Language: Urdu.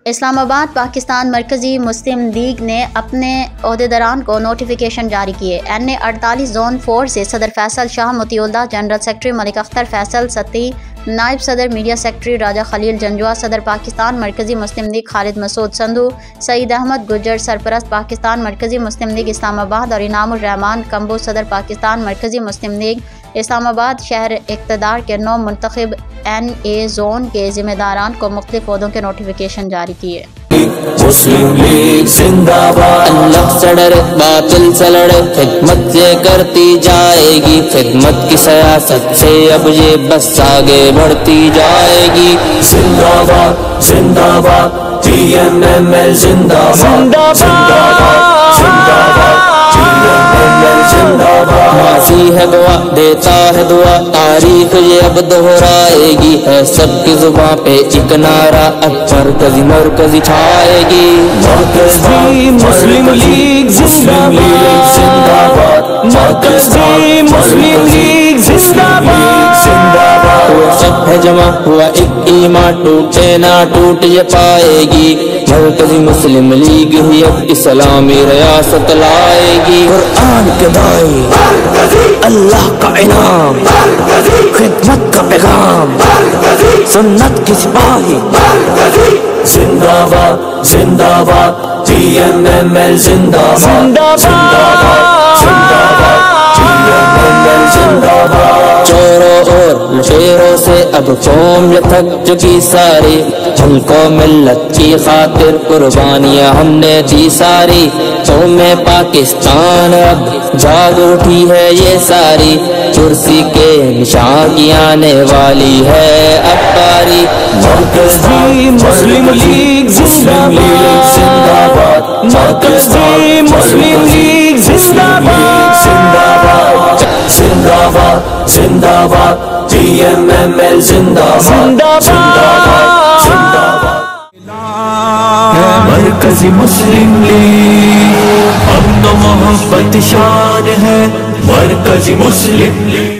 اسلام آباد پاکستان مرکزی مسلم لیگ نے اپنے عہدیداران کو نوٹیفیکیشن جاری کیے۔ NA 48 زون 4 سے صدر فیصل شاہ مطیع اللہ، جنرل سیکرٹری ملک اختر فیصل ستی، نائب صدر میڈیا سیکرٹری راجہ خلیل جنجوا، صدر پاکستان مرکزی مسلم لیگ خالد مسعود سندھو، سعید احمد گجر سرپرست پاکستان مرکزی مسلم لیگ اسلام آباد اور انعام الرحمان کمبو صدر پاکستان مرکزی مسلم لیگ اسلام آباد شہر اقتدار کے 9 منتخب NA زون کے ذمہ داران کو مختلف عہدوں کے نوٹیفیکیشن جاری کیے۔ مسلم لیگ زندہ باد، اللہ سے ڈرے باطل سے لڑے، خدمت یہ کرتی جائے گی، خدمت کی سیاست سے اب یہ بس آگے بڑھتی جائے گی۔ زندہ باد زندہ باد TNML زندہ باد، زندہ باد زندہ باد TNML زندہ باد۔ معافی ہے دعا دیتا ہے دعا، تاریخ یہ اب دہرائے گی، ہے سب کی زباں پہ ایک نعرہ، اب مرکزی چھائے گی۔ مرکزی مسلم لیگ زندہ باد، مرکزی مسلم لیگ زندہ باد۔ سب ہے جمع ہوا ایک ایمان، ٹوٹے نہ ٹوٹ یہ پائے گی، مرکزی مسلم لیگ ہی اب اسلامی ریاست لائے گی۔ قرآن کے دائی، اللہ کا انعام، خدمت کا پیغام، سنت کی سپاہی، زندہ باد زندہ باد TNML زندہ باد، زندہ باد زندہ باد TNML زندہ باد۔ چوروں اور لٹیروں سے اب قوم یہ تھک چکی ساری، ملک و ملت کی خاطر قربانیاں ہم نے دی ساری، قوم پاکستان اب جاگ اٹھی ہے یہ ساری، کرسی کے نشان کی آنے والی ہے اب باری۔ مرکزی مسلم لیگ زندہ باد، مرکزی مسلم لیگ زندہ باد، زندہ باد زندہ باد TNML زندہ باد، زندہ باد۔ مرکزی مسلم لیگ امن و محبت شان ہے، مرکزی مسلم لیگ۔